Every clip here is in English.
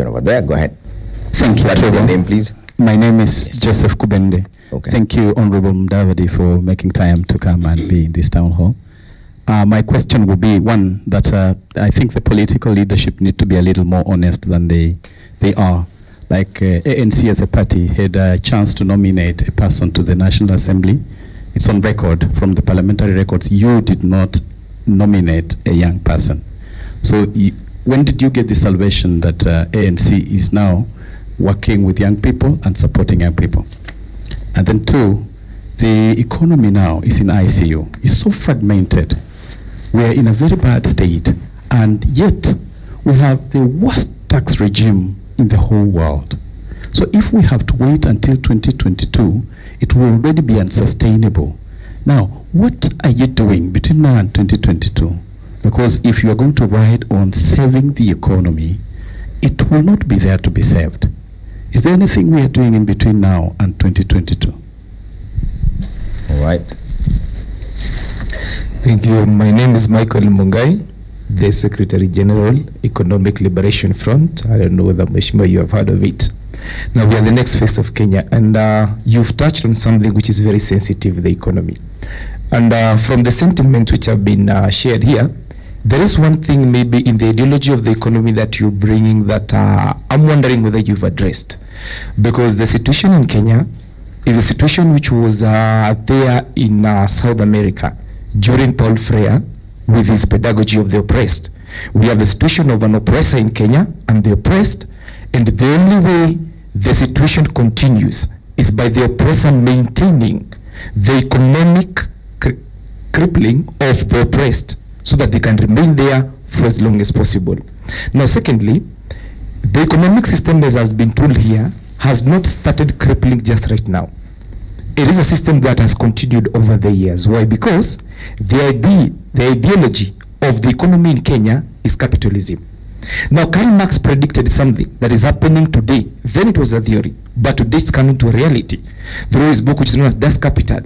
Over there, go ahead. Thank you. Your name, please. My name is Joseph Kubende. Okay. Thank you, Honorable Mudavadi, for making time to come and be in this town hall. My question would be one that I think the political leadership need to be a little more honest than they are. Like ANC as a party had a chance to nominate a person to the National Assembly. It's on record from the parliamentary records. You did not nominate a young person. So when did you get the salvation that ANC is now working with young people and supporting young people? And then two, the economy now is in ICU. It's so fragmented. We're in a very bad state, and yet we have the worst tax regime in the whole world. So if we have to wait until 2022, it will already be unsustainable. Now, what are you doing between now and 2022? Because if you are going to ride on saving the economy, it will not be there to be saved. Is there anything we are doing in between now and 2022? All right. Thank you. My name is Michael Mungai, the Secretary General, Economic Liberation Front. I don't know whether, Mheshimiwa, you have heard of it. Now, we are the next face of Kenya, and you've touched on something which is very sensitive, the economy. And from the sentiments which have been shared here, there is one thing maybe in the ideology of the economy that you're bringing that I'm wondering whether you've addressed. Because the situation in Kenya is a situation which was there in South America during Paul Freire with his pedagogy of the oppressed. We have the situation of an oppressor in Kenya and the oppressed, and the only way the situation continues is by the oppressor maintaining the economic crippling of the oppressed, so that they can remain there for as long as possible. Now, secondly, the economic system, as has been told here, has not started crippling just right now. It is a system that has continued over the years. Why? Because the ideology of the economy in Kenya is capitalism. Now, Karl Marx predicted something that is happening today. Then it was a theory, but today it's coming to a reality through his book, which is known as Das Kapital.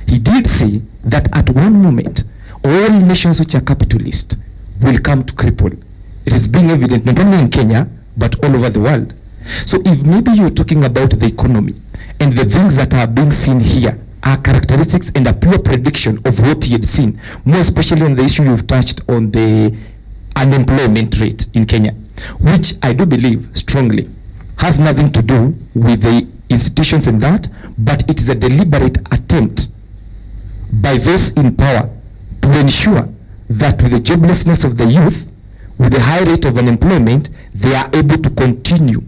He did say that at one moment, all nations which are capitalist will come to cripple. It is being evident not only in Kenya, but all over the world. So if maybe you're talking about the economy, and the things that are being seen here are characteristics and a pure prediction of what he had seen, more especially on the issue you've touched on, the unemployment rate in Kenya, which I do believe strongly has nothing to do with the institutions and that, but it is a deliberate attempt by those in power to ensure that with the joblessness of the youth, with the high rate of unemployment, they are able to continue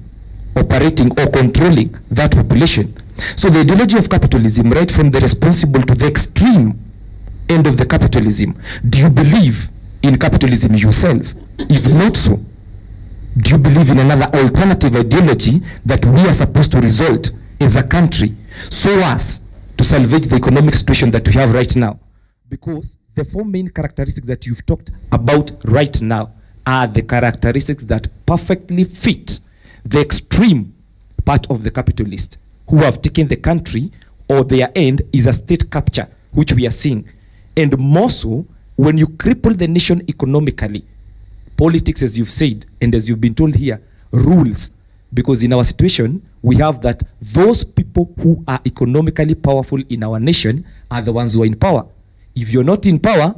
operating or controlling that population. So the ideology of capitalism, right from the responsible to the extreme end of the capitalism, do you believe in capitalism yourself? If not so, do you believe in another alternative ideology that we are supposed to result as a country so as to salvage the economic situation that we have right now? Because the four main characteristics that you've talked about right now are the characteristics that perfectly fit the extreme part of the capitalists who have taken the country, or their end is a state capture, which we are seeing. And more so, when you cripple the nation economically, politics, as you've said, and as you've been told here, rules. Because in our situation, we have that those people who are economically powerful in our nation are the ones who are in power. If you're not in power,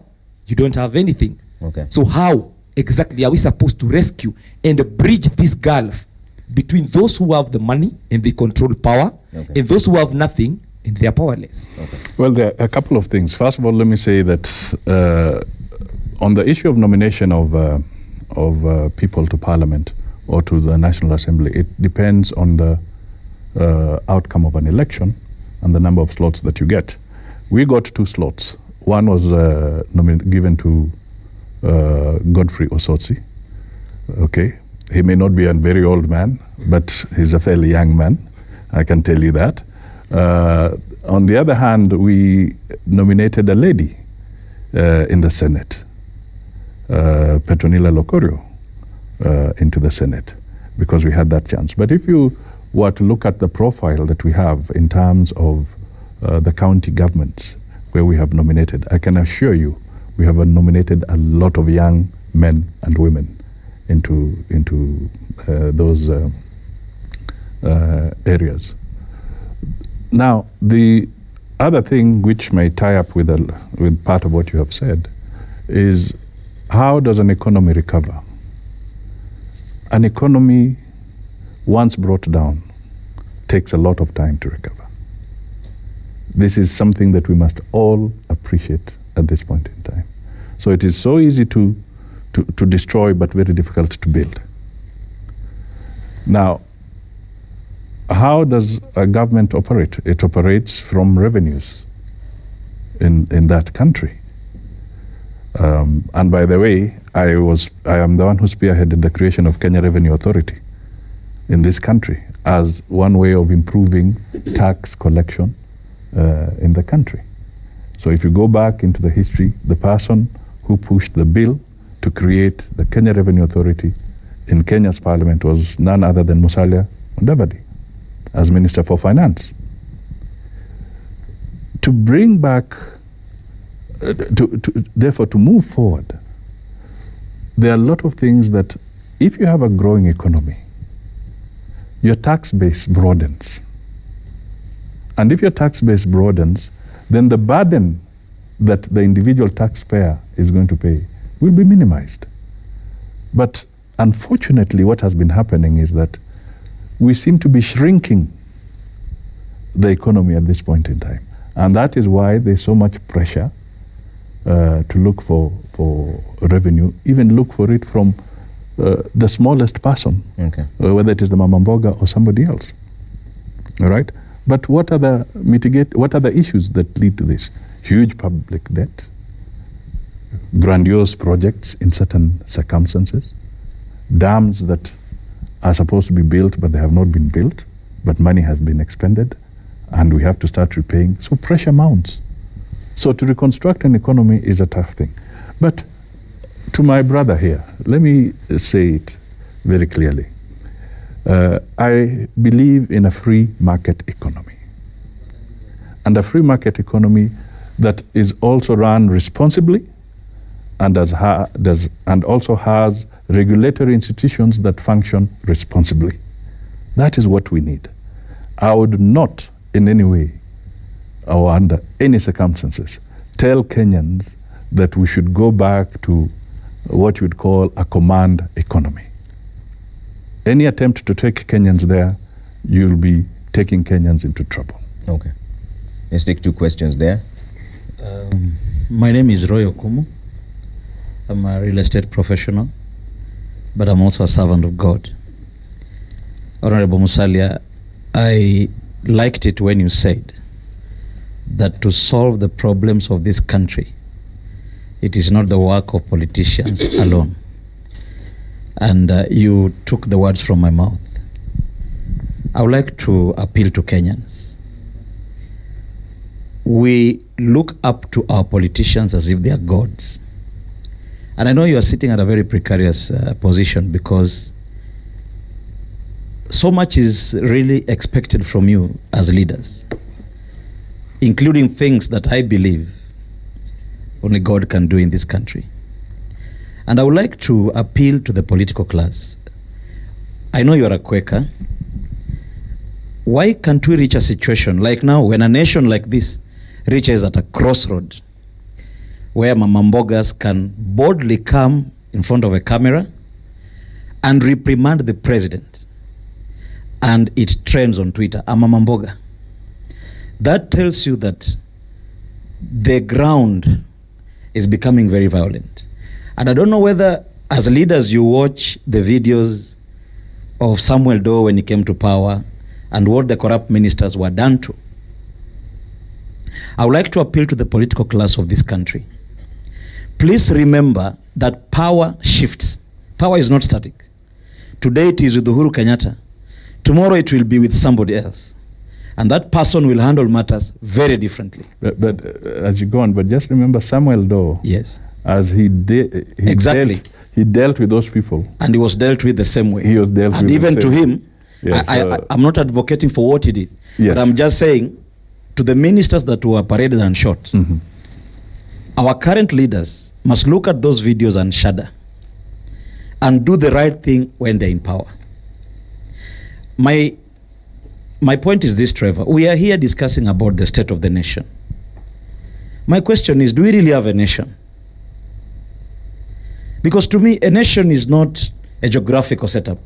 you don't have anything. Okay. So how exactly are we supposed to rescue and bridge this gulf between those who have the money and they control power, okay, and those who have nothing and they are powerless? Okay. Well, there are a couple of things. First of all, let me say that on the issue of nomination of people to Parliament or to the National Assembly, it depends on the outcome of an election and the number of slots that you get. We got 2 slots. One was given to Godfrey Osotsi. Okay, he may not be a very old man, but he's a fairly young man, I can tell you that. On the other hand, we nominated a lady in the Senate, Petronila Locorio, into the Senate, because we had that chance. But if you were to look at the profile that we have in terms of the county governments where we have nominated, I can assure you we have nominated a lot of young men and women into those areas. Now, the other thing which may tie up with part of what you have said is, how does an economy recover? An economy, once brought down, takes a lot of time to recover. This is something that we must all appreciate at this point in time. So it is so easy to destroy, but very difficult to build. Now, how does a government operate? It operates from revenues in that country. And by the way, I am the one who spearheaded the creation of Kenya Revenue Authority in this country as one way of improving tax collection in the country. So if you go back into the history, the person who pushed the bill to create the Kenya Revenue Authority in Kenya's parliament was none other than Musalia Mudavadi as Minister for Finance. To bring back, therefore to move forward, there are a lot of things that, if you have a growing economy, your tax base broadens. And if your tax base broadens, then the burden that the individual taxpayer is going to pay will be minimized. But unfortunately, what has been happening is that we seem to be shrinking the economy at this point in time. And that is why there's so much pressure to look for revenue, even look for it from the smallest person, Okay. Whether it is the Mama Mboga or somebody else. All right? But what are the issues that lead to this? Huge public debt, grandiose projects in certain circumstances, dams that are supposed to be built but they have not been built, but money has been expended and we have to start repaying. So pressure mounts. So to reconstruct an economy is a tough thing. But to my brother here, let me say it very clearly. I believe in a free market economy. And a free market economy that is also run responsibly and also has regulatory institutions that function responsibly. That is what we need. I would not in any way or under any circumstances tell Kenyans that we should go back to what you would call a command economy. Any attempt to take Kenyans there, you'll be taking Kenyans into trouble. Okay. Let's take two questions there. My name is Roy Okumu. I'm a real estate professional, but I'm also a servant of God. Honorable Musalia, I liked it when you said that to solve the problems of this country, it is not the work of politicians alone. And you took the words from my mouth. I would like to appeal to Kenyans. We look up to our politicians as if they are gods. And I know you are sitting at a very precarious position because so much is really expected from you as leaders, including things that I believe only God can do in this country. And I would like to appeal to the political class. I know you're a Quaker. Why can't we reach a situation like now when a nation like this reaches at a crossroad where Mama Mbogas can boldly come in front of a camera and reprimand the president, and it trends on Twitter, a Mama Mboga? That tells you that the ground is becoming very violent. And I don't know whether, as leaders, you watch the videos of Samuel Doe when he came to power and what the corrupt ministers were done to. I would like to appeal to the political class of this country. Please remember that power shifts. Power is not static. Today it is with Uhuru Kenyatta. Tomorrow it will be with somebody else. And that person will handle matters very differently. But as you go on, but just remember Samuel Doe. Yes. As he exactly. dealt with those people. And he was dealt with the same way. He was dealt and with even the to same him, yes, I'm not advocating for what he did. Yes. But I'm just saying, to the ministers that were paraded and shot, our current leaders must look at those videos and shudder and do the right thing when they're in power. My point is this, Trevor. We are here discussing about the state of the nation. My question is, do we really have a nation? Because to me, a nation is not a geographical setup,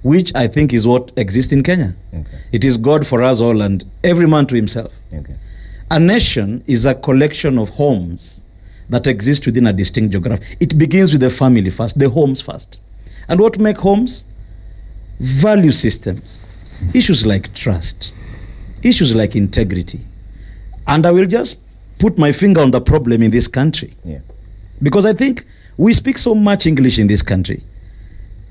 which I think is what exists in Kenya. Okay. It is God for us all and every man to himself. Okay. A nation is a collection of homes that exist within a distinct geography. It begins with the family first, the homes first. And what make homes? Value systems, issues like trust, issues like integrity. And I will just put my finger on the problem in this country. Yeah. Because I think we speak so much English in this country.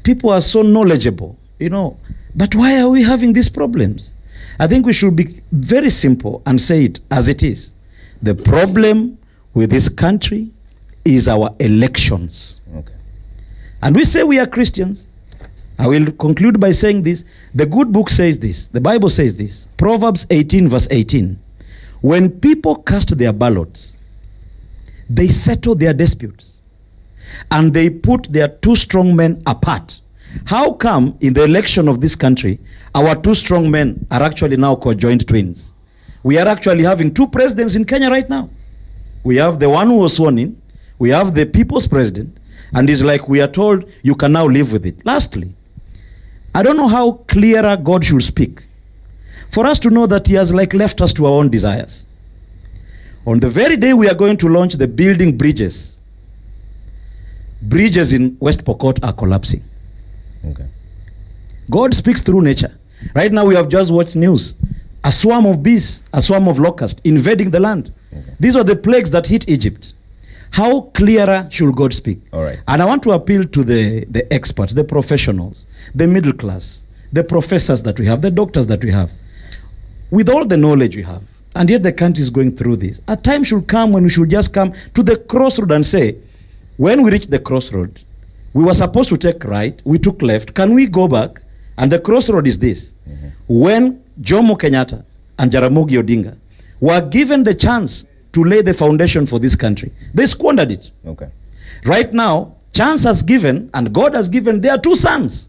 People are so knowledgeable, you know, but why are we having these problems? I think we should be very simple and say it as it is. The problem with this country is our elections. Okay. And we say we are Christians. I will conclude by saying this. The good book says this. The Bible says this. Proverbs 18 verse 18. When people cast their ballots, they settle their disputes and they put their two strong men apart. How come in the election of this country, our two strong men are actually now conjoined twins? We are actually having two presidents in Kenya right now. We have the one who was sworn in, we have the people's president, and it's like we are told you can now live with it. Lastly, I don't know how clearer God should speak for us to know that he has like left us to our own desires. On the very day we are going to launch the building bridges in West Pokot are collapsing. Okay. God speaks through nature. Right now we have just watched news. A swarm of bees, a swarm of locusts invading the land. Okay. These are the plagues that hit Egypt. How clearer should God speak? All right. And I want to appeal to the experts, the professionals, the middle class, the professors that we have, the doctors that we have. With all the knowledge we have, and yet the country is going through this. A time should come when we should just come to the crossroad and say, when we reach the crossroad, we were supposed to take right, we took left. Can we go back? And the crossroad is this. Mm-hmm. When Jomo Kenyatta and Jaramogi Odinga were given the chance to lay the foundation for this country, they squandered it. Okay. Right now, chance has given, and God has given their two sons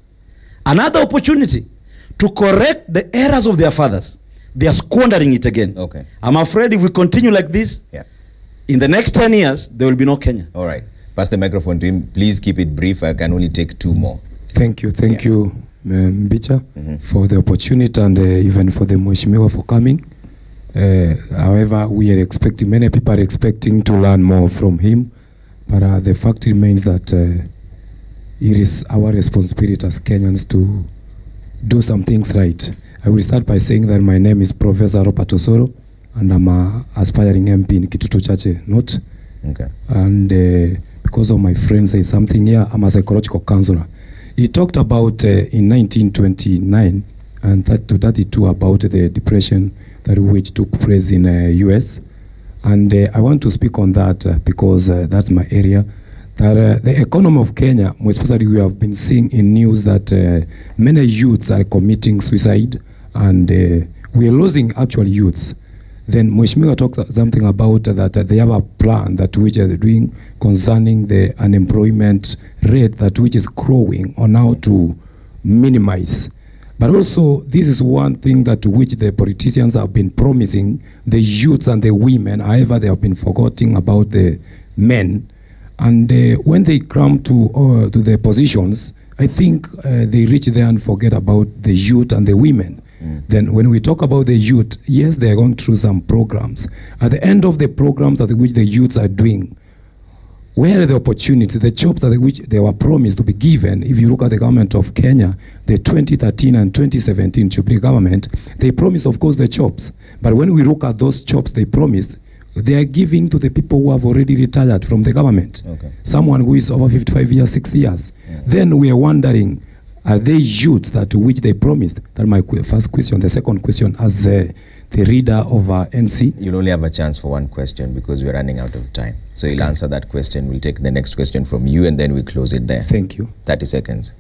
another opportunity to correct the errors of their fathers. They are squandering it again. Okay. I'm afraid if we continue like this, Yeah. in the next 10 years, there will be no Kenya. All right. Pass the microphone to him. Please keep it brief. I can only take two more. Thank you, Mbicha, Mm-hmm. for the opportunity and even for the Mheshimiwa for coming. However, we are expecting, many people are expecting to learn more from him, but the fact remains that it is our responsibility as Kenyans to do some things right. I will start by saying that my name is Professor Robert Osoro, and I'm an aspiring MP in Kitutu Chache North. Okay. And because of my friend say something here, I'm a psychological counselor. He talked about in 1929 and 32 about the depression that which took place in US. And I want to speak on that because that's my area. That the economy of Kenya, more especially we have been seeing in news that many youths are committing suicide, and we are losing actual youths. Then Mheshimiwa talked something about that they have a plan that which they're doing concerning the unemployment rate that which is growing on how to minimize. But also this is one thing that which the politicians have been promising the youths and the women. However, they have been forgetting about the men. And when they come to the positions, I think they reach there and forget about the youth and the women. Then when we talk about the youth, yes, they are going through some programs. At the end of the programs at which the youths are doing, where are the opportunities, the jobs at which they were promised to be given? If you look at the government of Kenya, the 2013 and 2017 Jubilee government, they promised, of course, the jobs. But when we look at those jobs they promised, they are giving to the people who have already retired from the government. Okay. Someone who is over 55 years, 60 years. Then we are wondering, are they youths that to which they promised? That's my first question. The second question, as the reader of NC. You'll only have a chance for one question because we're running out of time. So you'll answer that question. We'll take the next question from you and then we close it there. Thank you. 30 seconds.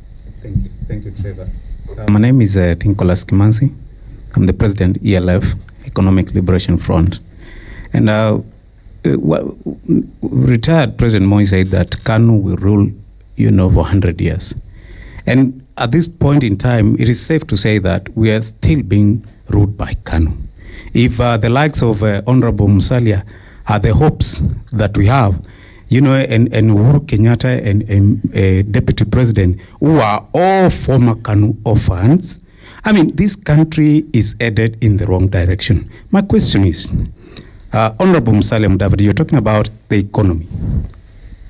Thank you, Trevor. My name is Nicholas Kimanzi. I'm the president, ELF, Economic Liberation Front. And retired President Moi said that KANU will rule for 100 years. And at this point in time, it is safe to say that we are still being ruled by KANU. If the likes of Honorable Musalia are the hopes that we have, and Uhuru Kenyatta and Deputy President, who are all former KANU orphans, I mean, this country is headed in the wrong direction. My question is, Honorable Musalia Mudavadi, you're talking about the economy.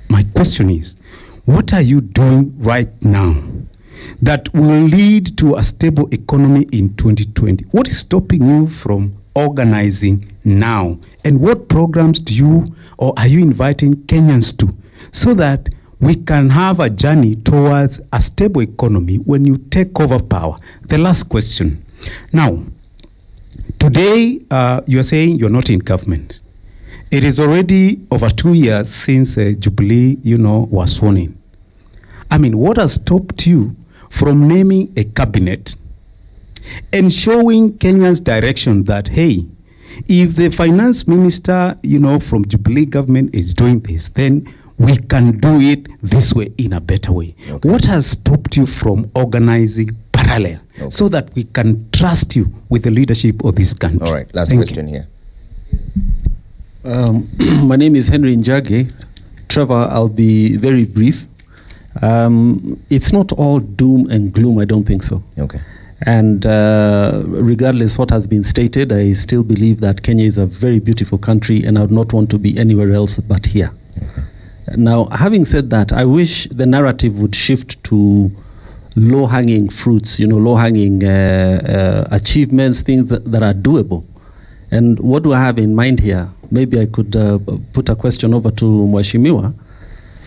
My question is, what are you doing right now that will lead to a stable economy in 2020? What is stopping you from organizing now? And what programs do you or are you inviting Kenyans to so that we can have a journey towards a stable economy when you take over power? The last question. Now, today you're saying you're not in government. It is already over 2 years since Jubilee, was sworn in. I mean, what has stopped you from naming a cabinet and showing Kenyans direction that, hey, if the finance minister, from Jubilee government is doing this, then we can do it this way in a better way. Okay. What has stopped you from organizing parallel so that we can trust you with the leadership of this country? All right, last question here. My name is Henry Njage. Trevor, I'll be very brief. It's not all doom and gloom, I don't think so. Okay. And regardless what has been stated, I still believe that Kenya is a very beautiful country and I would not want to be anywhere else but here. Okay. Now, having said that, I wish the narrative would shift to low-hanging fruits, low-hanging achievements, things that are doable. And what do I have in mind here? Maybe I could put a question over to Mheshimiwa.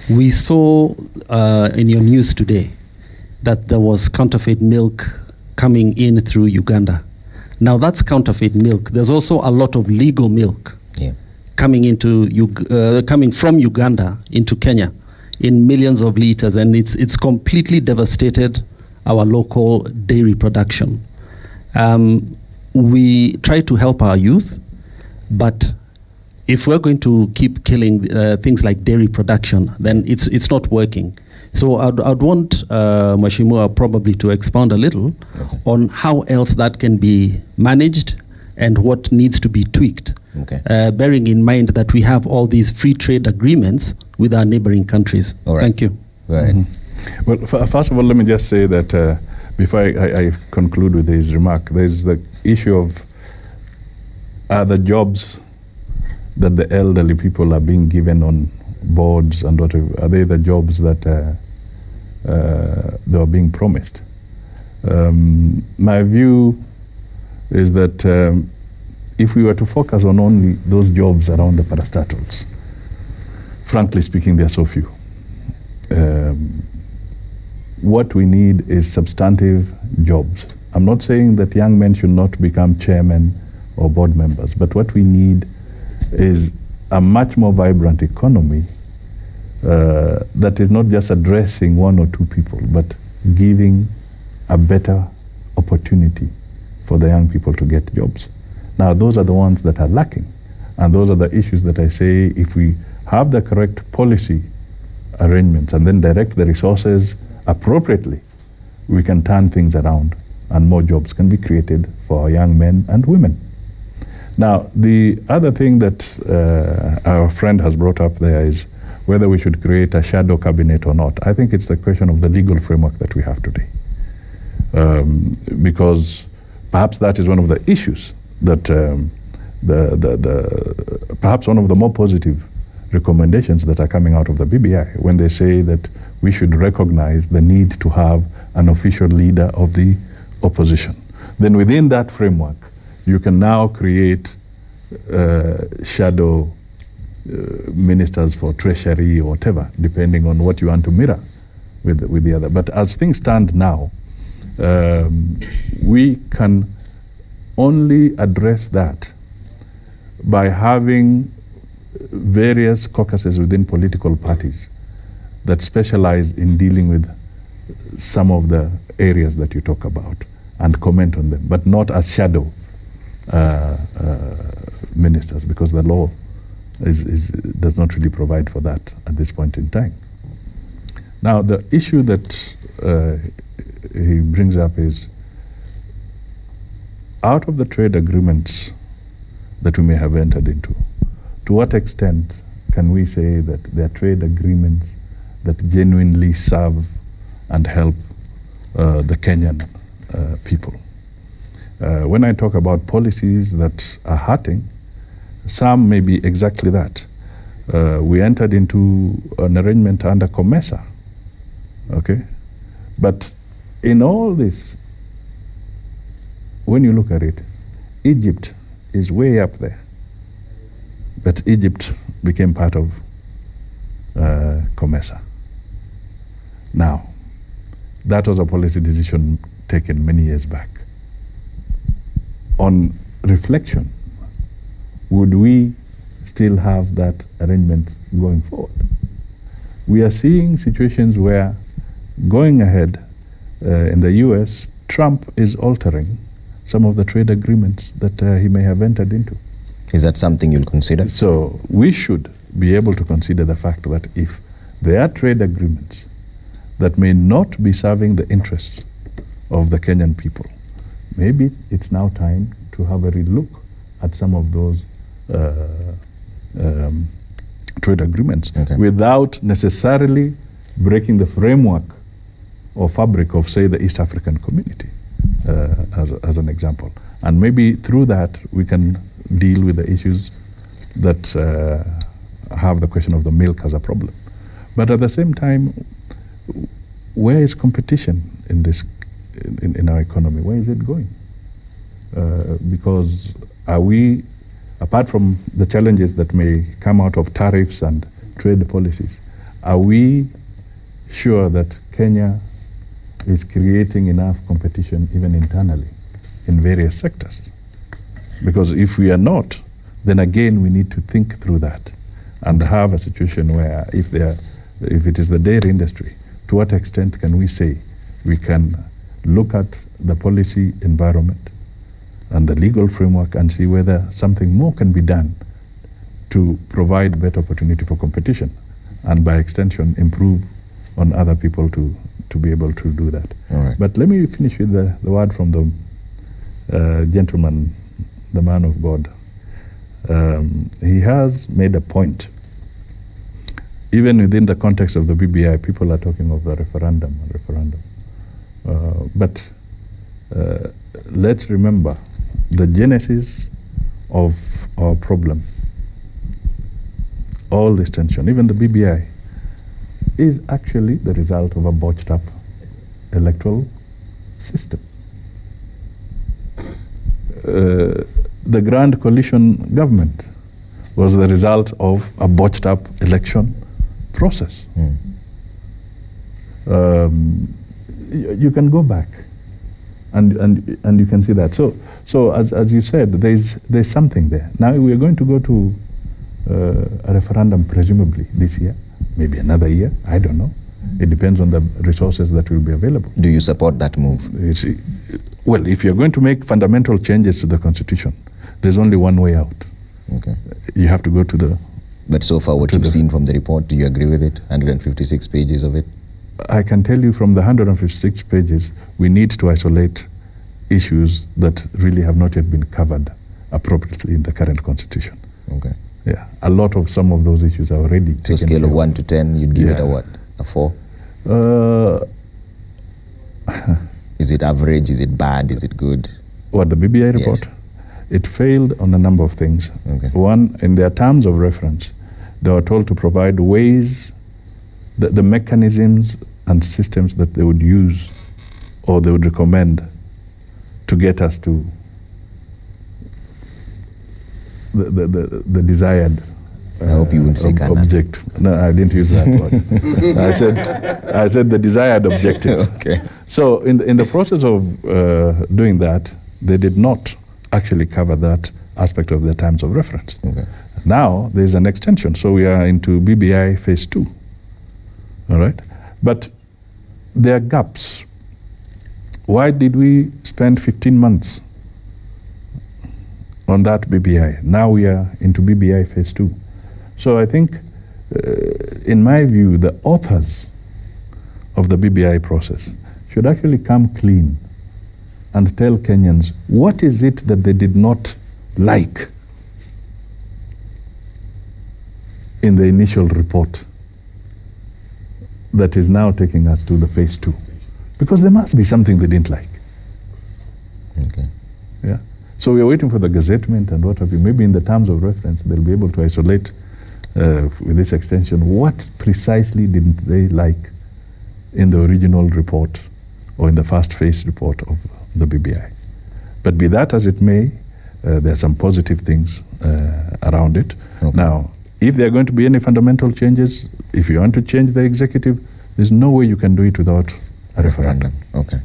We saw in your news today that there was counterfeit milk coming in through Uganda. Now that's counterfeit milk. There's also a lot of legal milk coming from Uganda into Kenya in millions of liters, and it's completely devastated our local dairy production. We try to help our youth, but if we're going to keep killing things like dairy production, then it's not working. So I'd want Mheshimiwa probably to expound a little on how else that can be managed and what needs to be tweaked, bearing in mind that we have all these free trade agreements with our neighboring countries. Right. Thank you. Right. Well, first of all, let me just say that before I conclude with this remark, there's the issue of are the jobs that the elderly people are being given on boards and whatever, are they the jobs that they are being promised? My view is that if we were to focus on only those jobs around the parastatals, frankly speaking, there are so few. What we need is substantive jobs. I'm not saying that young men should not become chairmen or board members, but what we need is a much more vibrant economy that is not just addressing one or two people, but giving a better opportunity for the young people to get jobs. Now, those are the ones that are lacking, and those are the issues that I say if we have the correct policy arrangements and then direct the resources appropriately, we can turn things around and more jobs can be created for our young men and women. Now, the other thing that our friend has brought up there is whether we should create a shadow cabinet or not. I think it's the question of the legal framework that we have today. Because perhaps that is one of the issues that perhaps one of the more positive recommendations that are coming out of the BBI when they say that we should recognize the need to have an official leader of the opposition. Then within that framework, you can now create shadow ministers for treasury or whatever, depending on what you want to mirror with the other. But as things stand now, we can only address that by having various caucuses within political parties that specialize in dealing with some of the areas that you talk about and comment on them, but not as shadow ministers, because the law does not really provide for that at this point in time. Now, the issue that he brings up is, out of the trade agreements that we may have entered into, to what extent can we say that they are trade agreements that genuinely serve and help the Kenyan people? When I talk about policies that are hurting, some may be exactly that. We entered into an arrangement under COMESA, okay? But in all this, when you look at it, Egypt is way up there. But Egypt became part of COMESA. Now, that was a policy decision taken many years back. On reflection, would we still have that arrangement going forward? We are seeing situations where, going ahead in the US, Trump is altering some of the trade agreements that he may have entered into. Is that something you'll consider? So we should be able to consider the fact that if there are trade agreements that may not be serving the interests of the Kenyan people, maybe it's now time to have a relook at some of those trade agreements, without necessarily breaking the framework or fabric of, say, the East African community, as an example. And maybe through that we can deal with the issues that have the question of the milk as a problem. But at the same time, where is competition in this, in our economy? Where is it going? Because are we, apart from the challenges that may come out of tariffs and trade policies, are we sure that Kenya is creating enough competition even internally in various sectors? Because if we are not, then again we need to think through that and have a situation where if it is the dairy industry, to what extent can we say we can look at the policy environment and the legal framework and see whether something more can be done to provide better opportunity for competition, and by extension improve on other people to be able to do that. All right. But let me finish with the word from the gentleman, the man of God. He has made a point. Even within the context of the BBI, people are talking of the referendum. But let's remember the genesis of our problem, all this tension, even the BBI, is actually the result of a botched up electoral system. The Grand Coalition government was the result of a botched up election process. You can go back and you can see that. So as you said, there's something there. Now we are going to go to a referendum presumably this year, maybe another year, I don't know. It depends on the resources that will be available. Do you support that move? You see, well, if you're going to make fundamental changes to the Constitution, there's only one way out. Okay. You have to go to the... But so far what you've seen from the report, do you agree with it? 156 pages of it? I can tell you from the 156 pages, we need to isolate issues that really have not yet been covered appropriately in the current Constitution. Okay. Yeah, a lot of some of those issues are already So scale of 1 to 10, you'd give it a what? A 4? Is it average? Is it bad? Is it good? What, the BBI report? Yes. It failed on a number of things. Okay. One, in their terms of reference, they were told to provide ways, the mechanisms and systems that they would use or they would recommend to get us to the desired I hope you wouldn't say object. No, I didn't use that word. I said the desired objective. Okay. So in the process of doing that, they did not actually cover that aspect of their terms of reference. Okay. Now there's an extension, so we are into BBI phase 2. All right, but there are gaps. Why did we spend 15 months on that BBI? Now we are into BBI phase 2. So I think, in my view, the authors of the BBI process should actually come clean and tell Kenyans what is it that they did not like in the initial report that is now taking us to the phase 2. Because there must be something they didn't like. Okay. Yeah. So we are waiting for the gazettement and what have you. Maybe in the terms of reference, they'll be able to isolate with this extension what precisely didn't they like in the original report or in the first phase report of the BBI. But be that as it may, there are some positive things around it. Okay. Now, if there are going to be any fundamental changes, if you want to change the executive, there's no way you can do it without a referendum. Okay.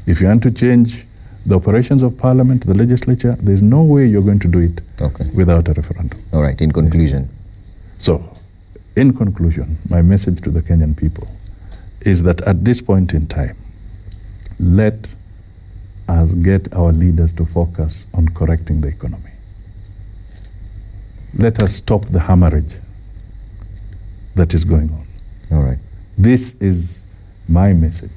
If you want to change the operations of parliament, the legislature, there's no way you're going to do it without a referendum. All right, in conclusion. So, in conclusion, my message to the Kenyan people is that at this point in time, let us get our leaders to focus on correcting the economy. Let us stop the hemorrhage that is going on. All right. This is my message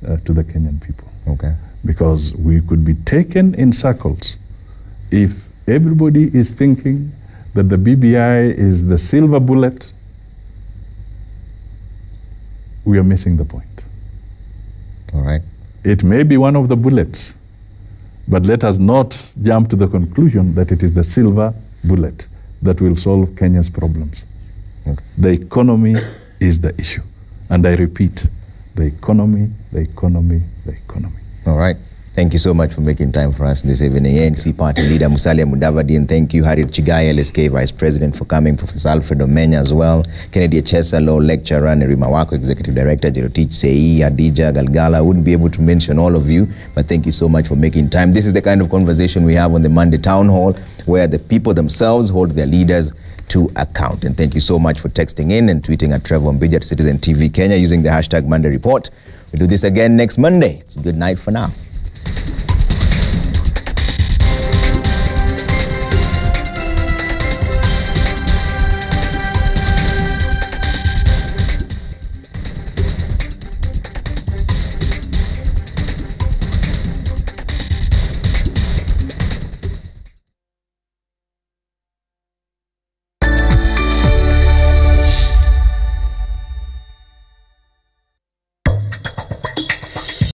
to the Kenyan people. Okay. Because we could be taken in circles if everybody is thinking that the BBI is the silver bullet. We are missing the point. All right. It may be one of the bullets, but let us not jump to the conclusion that it is the silver bullet that will solve Kenya's problems. Okay. The economy is the issue. And I repeat, the economy, the economy, the economy. All right. Thank you so much for making time for us this evening. ANC Party Leader Musalia Mudavadi, and thank you, Harriet Chigai, LSK Vice President, for coming, Professor Alfred Omenya as well, Kennedy Echesa, Law Lecturer, Nerima Wako, Executive Director, Jerotich Sei, Adija Galgala. I wouldn't be able to mention all of you, but thank you so much for making time. This is the kind of conversation we have on the Monday Town Hall, where the people themselves hold their leaders to account. And thank you so much for texting in and tweeting at Trevor Mbija at Citizen TV Kenya using the hashtag Monday Report. We do this again next Monday. It's good night for now.